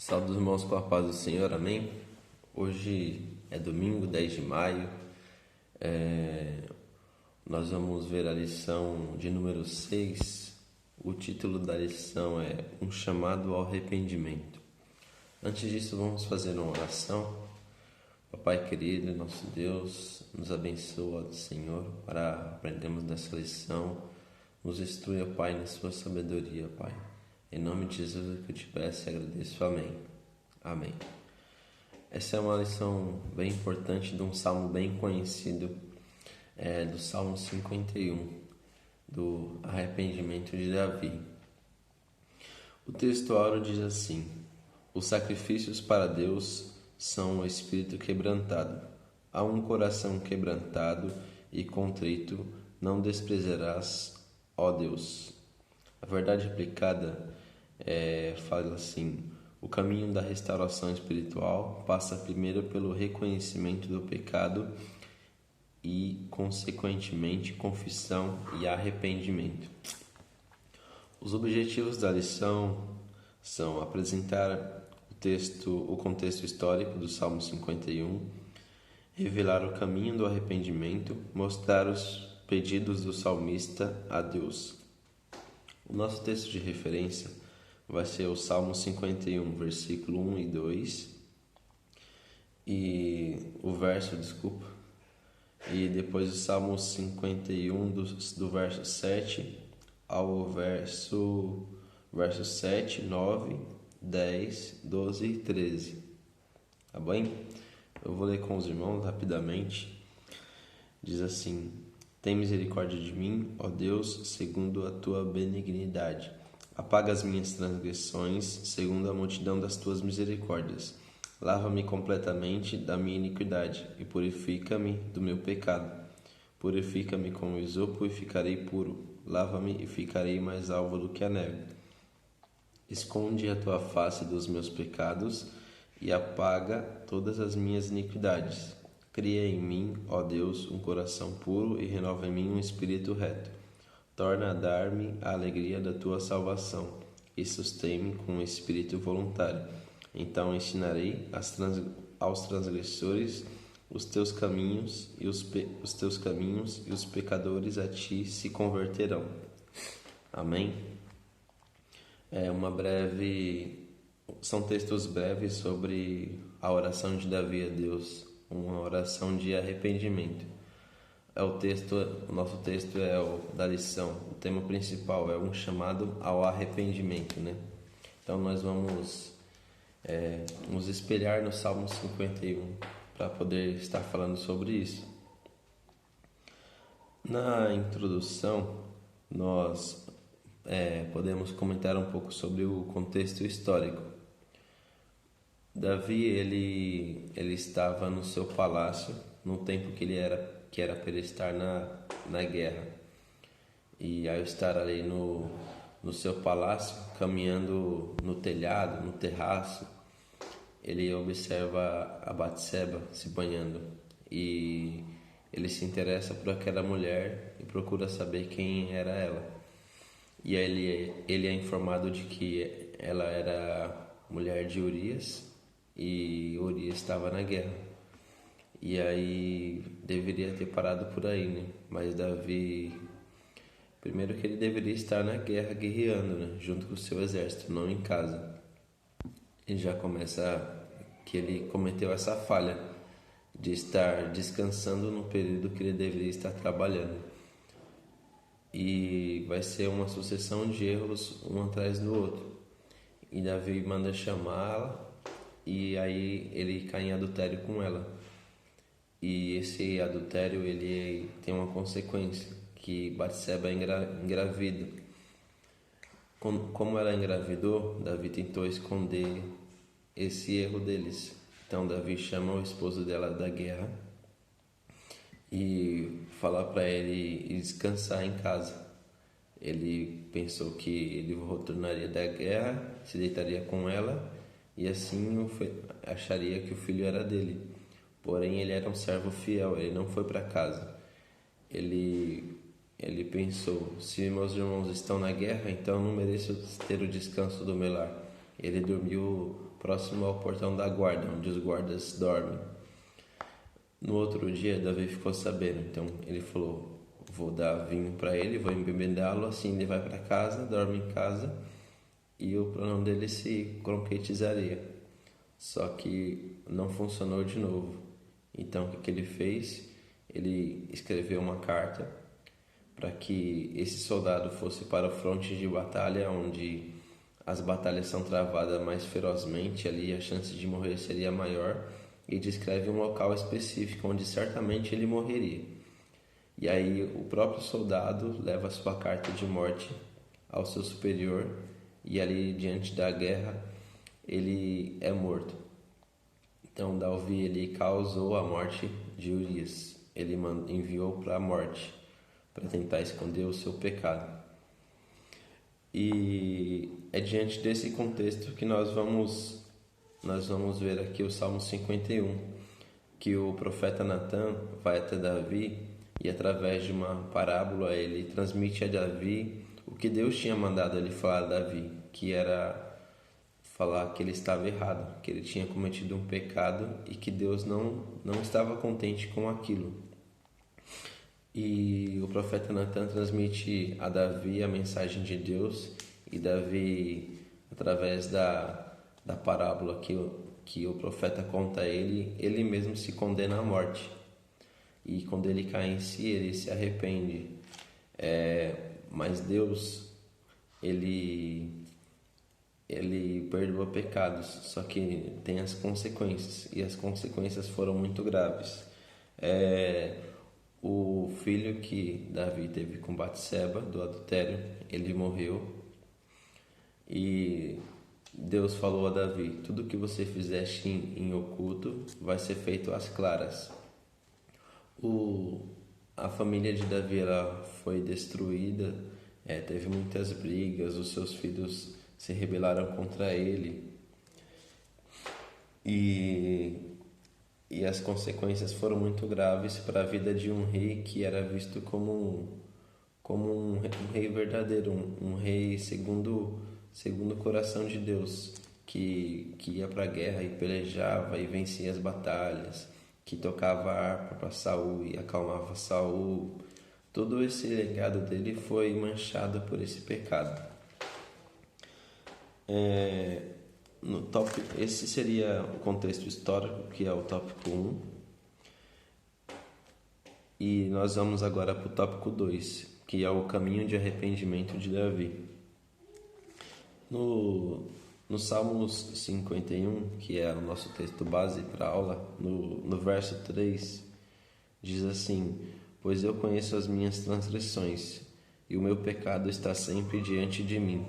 Salve os irmãos com a paz do Senhor, amém? Hoje é domingo, 10 de maio. Nós vamos ver a lição de número 6. O título da lição é Um Chamado ao Arrependimento. Antes disso, vamos fazer uma oração. Papai querido, nosso Deus, nos abençoa, Senhor, para aprendermos dessa lição. Nos instrui, Pai, na sua sabedoria, Pai. Em nome de Jesus que eu te peço e agradeço. Amém. Amém. Essa é uma lição bem importante de um salmo bem conhecido, do Salmo 51, do arrependimento de Davi. O texto áureo diz assim: Os sacrifícios para Deus são o espírito quebrantado. A um coração quebrantado e contrito não desprezarás, ó Deus. A verdade aplicada fala assim: o caminho da restauração espiritual passa primeiro pelo reconhecimento do pecado e, consequentemente, confissão e arrependimento. Os objetivos da lição são apresentar o contexto histórico do Salmo 51, revelar o caminho do arrependimento, mostrar os pedidos do salmista a Deus. O nosso texto de referência vai ser o Salmo 51, versículo 1 e 2, e depois o Salmo 51 do verso 7 ao verso 7, 9, 10, 12 e 13. Tá bem? Eu vou ler com os irmãos rapidamente. Diz assim: Tem misericórdia de mim, ó Deus, segundo a tua benignidade. Apaga as minhas transgressões, segundo a multidão das tuas misericórdias. Lava-me completamente da minha iniquidade e purifica-me do meu pecado. Purifica-me com o isopo e ficarei puro. Lava-me e ficarei mais alvo do que a neve. Esconde a tua face dos meus pecados e apaga todas as minhas iniquidades. Cria em mim, ó Deus, um coração puro e renova em mim um espírito reto. Torna a dar-me a alegria da tua salvação e sustém-me com um espírito voluntário. Então ensinarei aos transgressores os teus caminhos e os pecadores a ti se converterão. Amém? São textos breves sobre a oração de Davi a Deus, uma oração de arrependimento. O nosso texto da lição. O tema principal é um chamado ao arrependimento, né? Então nós vamos nos espelhar no Salmo 51 para poder estar falando sobre isso. Na introdução, nós podemos comentar um pouco sobre o contexto histórico. Davi ele estava no seu palácio no tempo que era para ele estar na guerra. E ao estar ali no seu palácio, caminhando no telhado, no terraço, ele observa a Batseba se banhando. E ele se interessa por aquela mulher e procura saber quem era ela. E aí ele é informado de que ela era mulher de Urias e Urias estava na guerra. E aí deveria ter parado por aí, né? Mas Davi, primeiro que ele deveria estar na guerra guerreando, né? Junto com o seu exército, não em casa. Ele já começa que ele cometeu essa falha de estar descansando no período que ele deveria estar trabalhando. E vai ser uma sucessão de erros um atrás do outro. E Davi manda chamá-la e aí ele cai em adultério com ela. E esse adultério ele tem uma consequência, que Batseba engravida. Como ela engravidou, Davi tentou esconder esse erro deles. Então Davi chama o esposo dela da guerra e fala para ele descansar em casa. Ele pensou que ele retornaria da guerra, se deitaria com ela e assim acharia que o filho era dele. Porém, ele era um servo fiel, ele não foi para casa. Ele pensou: se meus irmãos estão na guerra, então eu não mereço ter o descanso do meu lar. Ele dormiu próximo ao portão da guarda, onde os guardas dormem. No outro dia, Davi ficou sabendo, então ele falou: vou dar vinho para ele, vou embebedá-lo, assim ele vai para casa, dorme em casa e o plano dele se concretizaria. Só que não funcionou de novo. Então o que ele fez? Ele escreveu uma carta para que esse soldado fosse para o fronte de batalha, onde as batalhas são travadas mais ferozmente, ali a chance de morrer seria maior, e descreve um local específico onde certamente ele morreria. E aí o próprio soldado leva sua carta de morte ao seu superior, e ali diante da guerra ele é morto. Então Davi ele causou a morte de Urias, ele enviou para a morte para tentar esconder o seu pecado. E é diante desse contexto que nós vamos ver aqui o Salmo 51, que o profeta Natan vai até Davi e através de uma parábola ele transmite a Davi o que Deus tinha mandado ele falar a Davi, que era falar que ele estava errado, que ele tinha cometido um pecado e que Deus não estava contente com aquilo. E o profeta Natan transmite a Davi a mensagem de Deus, e Davi, através da parábola que o profeta conta a ele mesmo se condena à morte. E quando ele cai em si, ele se arrepende. Mas Deus, ele perdoa pecados, só que tem as consequências, e as consequências foram muito graves. O filho que Davi teve com Batseba, do adultério, ele morreu. E Deus falou a Davi: tudo que você fizeste em oculto vai ser feito às claras. A família de Davi ela foi destruída, teve muitas brigas, os seus filhos se rebelaram contra ele. E as consequências foram muito graves para a vida de um rei que era visto como um rei verdadeiro, um rei segundo o coração de Deus, que ia para a guerra e pelejava e vencia as batalhas, que tocava harpa para Saul e acalmava Saul. Todo esse legado dele foi manchado por esse pecado. Esse seria o contexto histórico, que é o tópico 1. E nós vamos agora para o tópico 2, que é o caminho de arrependimento de Davi. No Salmos 51, que é o nosso texto base para a aula, no verso 3, diz assim: pois eu conheço as minhas transgressões, e o meu pecado está sempre diante de mim.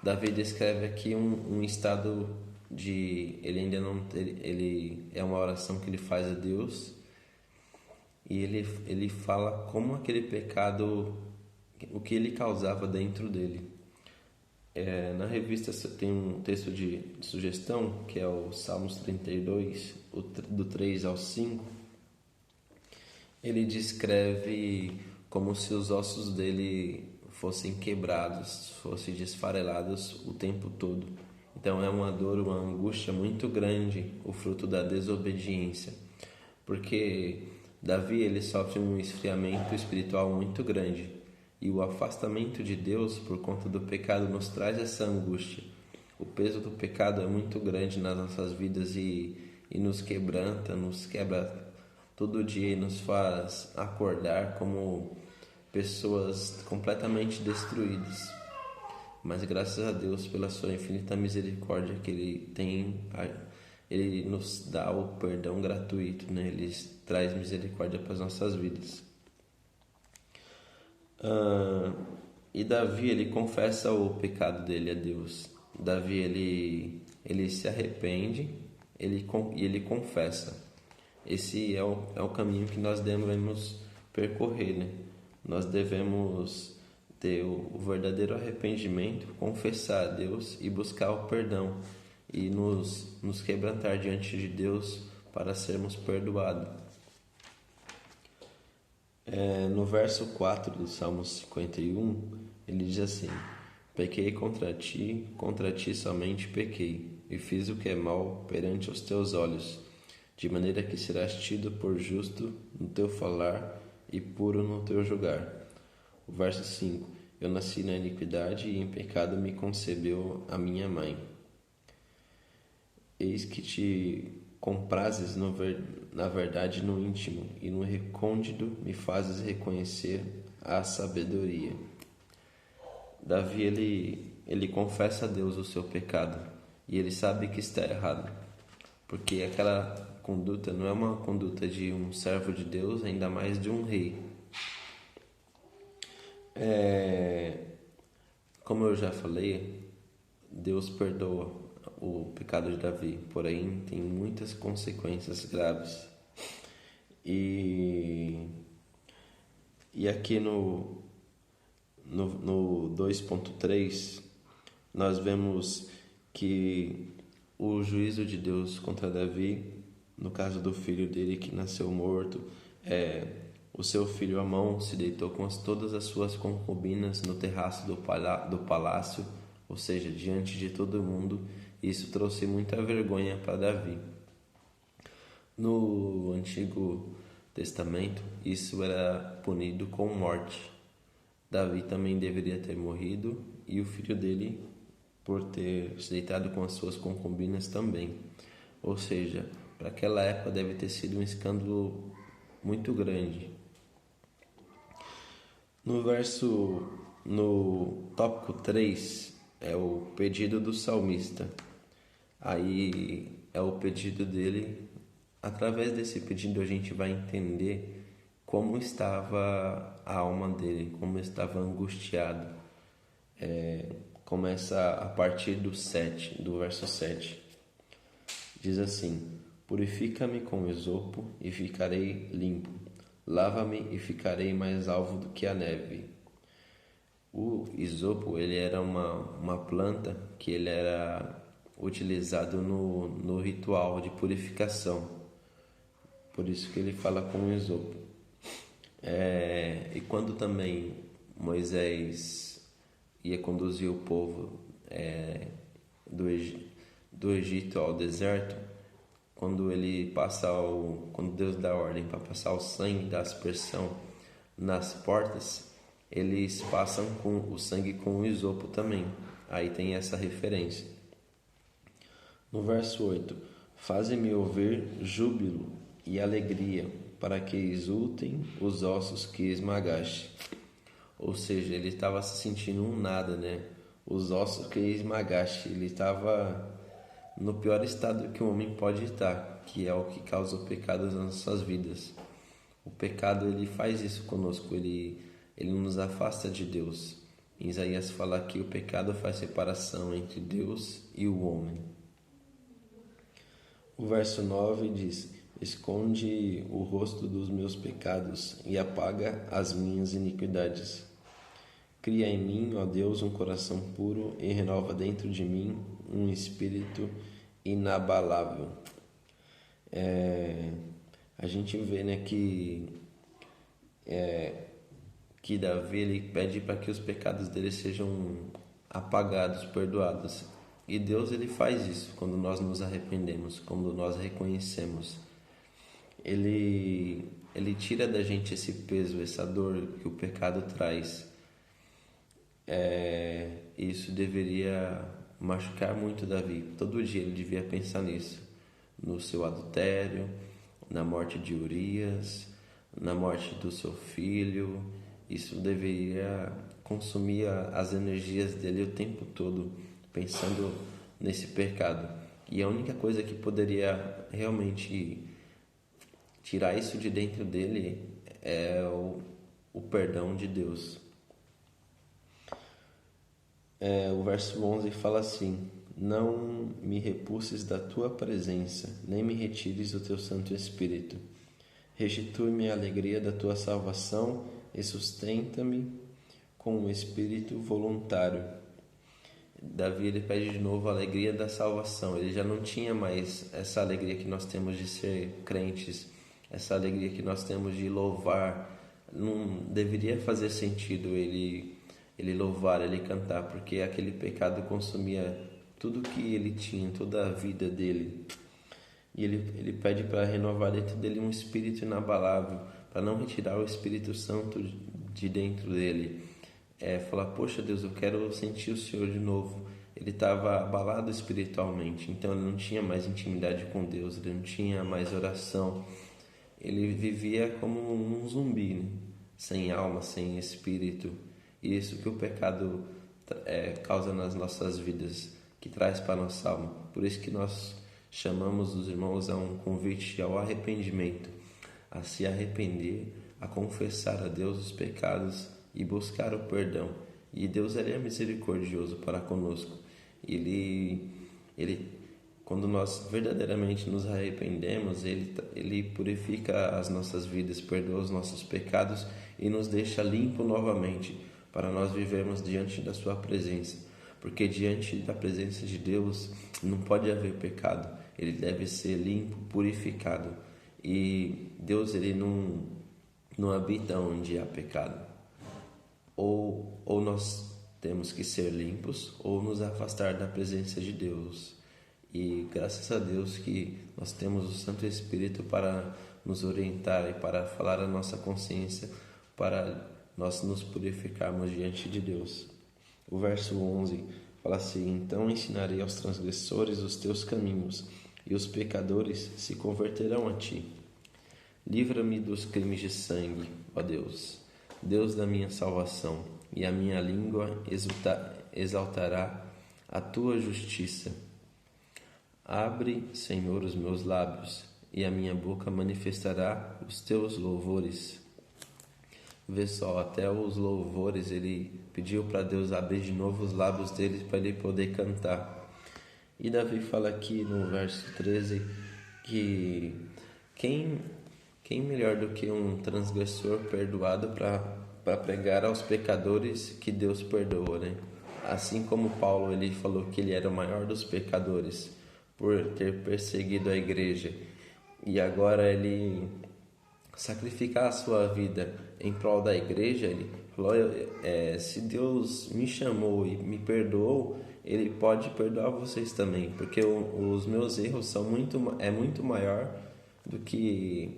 Davi descreve aqui um estado de... Ele é uma oração que ele faz a Deus, e ele fala como aquele pecado, o que ele causava dentro dele. Na revista tem um texto de sugestão, que é o Salmos 32, do 3 ao 5. Ele descreve como se os ossos dele fossem quebrados, fossem desfarelados o tempo todo. Então é uma dor, uma angústia muito grande, o fruto da desobediência. Porque Davi ele sofre um esfriamento espiritual muito grande. E o afastamento de Deus por conta do pecado nos traz essa angústia. O peso do pecado é muito grande nas nossas vidas e nos quebranta, nos quebra todo dia e nos faz acordar como pessoas completamente destruídas. Mas graças a Deus pela sua infinita misericórdia que Ele tem, Ele nos dá o perdão gratuito, né? Ele traz misericórdia para as nossas vidas. E Davi ele confessa o pecado dele a Deus. Davi ele se arrepende, e ele confessa. Esse é o caminho que nós devemos percorrer, né? Nós devemos ter o verdadeiro arrependimento, confessar a Deus e buscar o perdão e nos quebrantar diante de Deus para sermos perdoados. No verso 4 do Salmo 51, ele diz assim: Pequei contra ti somente pequei, e fiz o que é mal perante os teus olhos, de maneira que serás tido por justo no teu falar e puro no teu julgar. O verso 5: Eu nasci na iniquidade e em pecado me concebeu a minha mãe. Eis que te comprases na verdade no íntimo, e no recôndito me fazes reconhecer a sabedoria. Davi, ele confessa a Deus o seu pecado, e ele sabe que está errado, porque aquela conduta não é uma conduta de um servo de Deus, ainda mais de um rei. Como eu já falei, Deus perdoa o pecado de Davi, porém tem muitas consequências graves. E aqui no 2.3 nós vemos que o juízo de Deus contra Davi, no caso do filho dele que nasceu morto, o seu filho Amon se deitou com todas as suas concubinas no terraço do palácio, ou seja, diante de todo mundo. Isso trouxe muita vergonha para Davi. No Antigo Testamento, isso era punido com morte. Davi também deveria ter morrido, e o filho dele por ter se deitado com as suas concubinas também. Ou seja, para aquela época deve ter sido um escândalo muito grande. No tópico 3 é o pedido do salmista. Aí é o pedido dele. Através desse pedido a gente vai entender como estava a alma dele, como estava angustiado. Começa a partir do verso 7. Diz assim: Purifica-me com esopo e ficarei limpo. Lava-me e ficarei mais alvo do que a neve. O esopo, ele era uma planta que ele era utilizado no ritual de purificação. Por isso que ele fala com esopo. E quando também Moisés ia conduzir o povo do Egito ao deserto, quando Deus dá ordem para passar o sangue da aspersão nas portas, eles passam com o sangue com o isopo também. Aí tem essa referência. No verso 8: Faze-me ouvir júbilo e alegria, para que exultem os ossos que esmagaste. Ou seja, ele estava se sentindo um nada, né? Os ossos que esmagaste. Ele estava no pior estado que um homem pode estar, que é o que causa o pecado nas nossas vidas. O pecado, ele faz isso conosco, ele nos afasta de Deus. Em Isaías fala que o pecado faz separação entre Deus e o homem. O verso 9 diz: Esconde o rosto dos meus pecados e apaga as minhas iniquidades. Cria em mim, ó Deus, um coração puro e renova dentro de mim um espírito inabalável. A gente vê, né, que Davi, ele pede para que os pecados dele sejam apagados, perdoados. E Deus, ele faz isso quando nós nos arrependemos, quando nós reconhecemos. Ele tira da gente esse peso, essa dor que o pecado traz. Isso deveria machucar muito Davi. Todo dia ele devia pensar nisso, no seu adultério, na morte de Urias, na morte do seu filho. Isso deveria consumir as energias dele o tempo todo, pensando nesse pecado. E a única coisa que poderia realmente tirar isso de dentro dele é o perdão de Deus. O verso 11 fala assim: Não me repulses da tua presença, nem me retires o teu Santo Espírito. Restitui-me a alegria da tua salvação e sustenta-me com um espírito voluntário. Davi, ele pede de novo a alegria da salvação. Ele já não tinha mais essa alegria que nós temos de ser crentes, essa alegria que nós temos de louvar. Não deveria fazer sentido ele ele louvar, ele cantar, porque aquele pecado consumia tudo que ele tinha, toda a vida dele. E ele pede para renovar dentro dele um espírito inabalável, para não retirar o Espírito Santo de dentro dele. Falar, poxa Deus, eu quero sentir o Senhor de novo. Ele estava abalado espiritualmente, então ele não tinha mais intimidade com Deus, ele não tinha mais oração. Ele vivia como um zumbi, né? Sem alma, sem espírito. E isso que o pecado causa nas nossas vidas, que traz para a nossa alma. Por isso que nós chamamos os irmãos a um convite ao arrependimento, a se arrepender, a confessar a Deus os pecados e buscar o perdão. E Deus, ele é misericordioso para conosco. Quando nós verdadeiramente nos arrependemos, ele purifica as nossas vidas, perdoa os nossos pecados e nos deixa limpo novamente para nós vivermos diante da sua presença. Porque diante da presença de Deus não pode haver pecado, ele deve ser limpo, purificado. E Deus, ele não habita onde há pecado. Ou nós temos que ser limpos ou nos afastar da presença de Deus. E graças a Deus que nós temos o Santo Espírito para nos orientar e para falar a nossa consciência, para nós nos purificarmos diante de Deus. O verso 11 fala assim: então ensinarei aos transgressores os teus caminhos, e os pecadores se converterão a ti. Livra-me dos crimes de sangue, ó Deus, Deus da minha salvação, e a minha língua exaltará a tua justiça. Abre, Senhor, os meus lábios, e a minha boca manifestará os teus louvores. Vê só, até os louvores, ele pediu para Deus abrir de novo os lábios dele para ele poder cantar. E Davi fala aqui no verso 13 que quem melhor do que um transgressor perdoado para pregar aos pecadores que Deus perdoa, né? Assim como Paulo, ele falou que ele era o maior dos pecadores por ter perseguido a igreja, e agora ele sacrificar a sua vida em prol da igreja. Ele falou, se Deus me chamou e me perdoou, ele pode perdoar vocês também, porque os meus erros são muito maior do que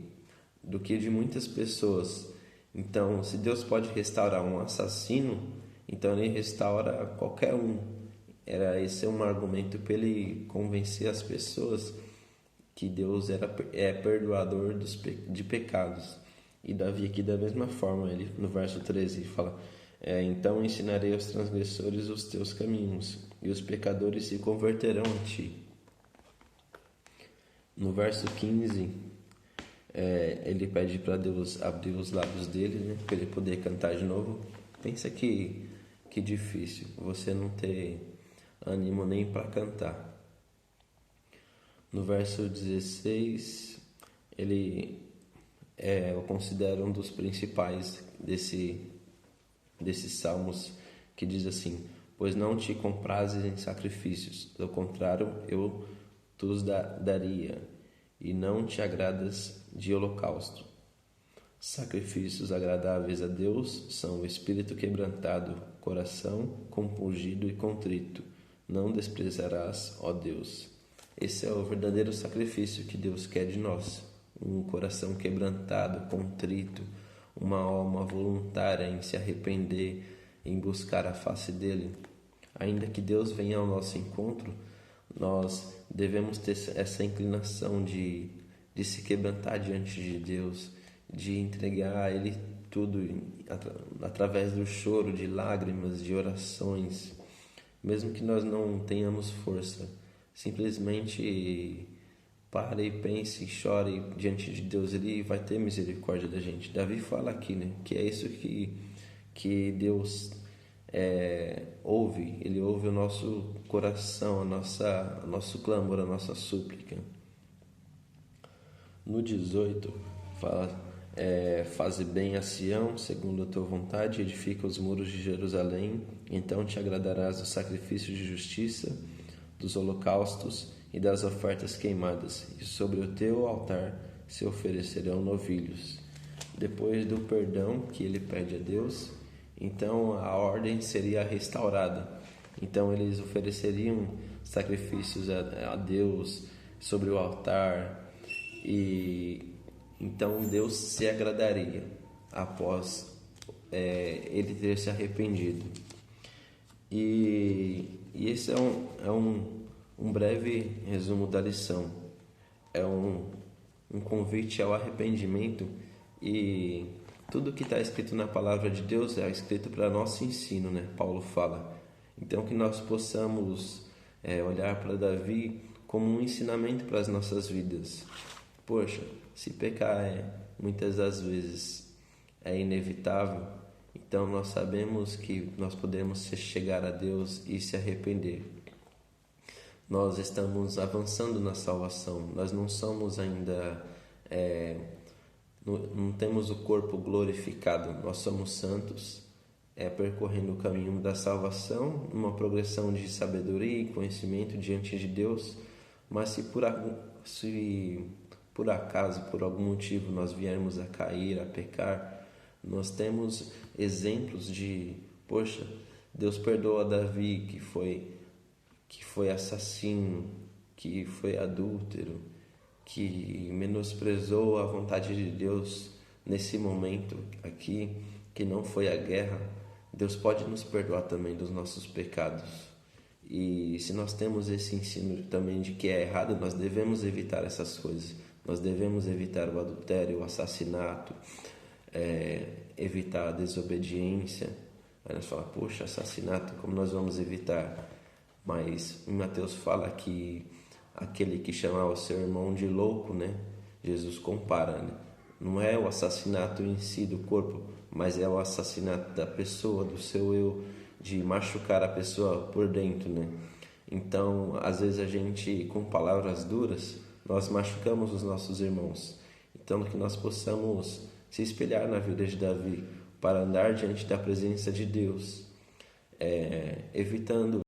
de muitas pessoas. Então, se Deus pode restaurar um assassino, então ele restaura qualquer um. Esse é um argumento para ele convencer as pessoas que Deus é perdoador de pecados. E Davi aqui da mesma forma, ele no verso 13 fala: então ensinarei aos transgressores os teus caminhos, e os pecadores se converterão a ti. No verso 15, ele pede para Deus abrir os lábios dele, né, para ele poder cantar de novo. Pensa que difícil você não ter ânimo nem para cantar. No verso 16, eu considero um dos principais desses salmos, que diz assim: pois não te comprazes em sacrifícios, do contrário eu os daria, e não te agradas de holocausto. Sacrifícios agradáveis a Deus são o espírito quebrantado, coração compungido e contrito. Não desprezarás, ó Deus. Esse é o verdadeiro sacrifício que Deus quer de nós. Um coração quebrantado, contrito, uma alma voluntária em se arrepender, em buscar a face dele. Ainda que Deus venha ao nosso encontro, nós devemos ter essa inclinação de se quebrantar diante de Deus, de entregar a Ele tudo através do choro, de lágrimas, de orações. Mesmo que nós não tenhamos força, simplesmente pare e pense e chore diante de Deus. Ele vai ter misericórdia da gente. Davi fala aqui, né, que é isso que Deus ouve. Ele ouve o nosso coração, o nosso clamor, a nossa súplica. No 18 fala: faze bem a Sião segundo a tua vontade, edifica os muros de Jerusalém, então te agradarás do sacrifício de justiça, dos holocaustos e das ofertas queimadas, e sobre o teu altar se oferecerão novilhos. Depois do perdão que ele pede a Deus, Então a ordem seria restaurada. Então eles ofereceriam sacrifícios a Deus sobre o altar, e então Deus se agradaria após ele ter se arrependido. E esse é um breve resumo da lição. É um convite ao arrependimento, e tudo que está escrito na palavra de Deus é escrito para nosso ensino, né? Paulo fala. Então que nós possamos olhar para Davi como um ensinamento para as nossas vidas. Poxa, se pecar muitas das vezes é inevitável, então nós sabemos que nós podemos chegar a Deus e se arrepender. Nós estamos avançando na salvação, nós não somos ainda, não temos o corpo glorificado, nós somos santos, percorrendo o caminho da salvação, numa progressão de sabedoria e conhecimento diante de Deus. Mas se por acaso, por algum motivo, nós viermos a cair, a pecar, nós temos exemplos de, poxa, Deus perdoa Davi, que foi assassino, que foi adúltero, que menosprezou a vontade de Deus nesse momento aqui, que não foi a guerra. Deus pode nos perdoar também dos nossos pecados. E se nós temos esse ensino também de que é errado, nós devemos evitar essas coisas. Nós devemos evitar o adultério, o assassinato, evitar a desobediência. Aí nós falamos, poxa, assassinato, como nós vamos evitar? Mas em Mateus fala que aquele que chamava o seu irmão de louco, né? Jesus compara, né? Não é o assassinato em si do corpo, mas é o assassinato da pessoa, do seu eu, de machucar a pessoa por dentro, né? Então, às vezes a gente, com palavras duras, nós machucamos os nossos irmãos. Então, que nós possamos se espelhar na vida de Davi para andar diante da presença de Deus, evitando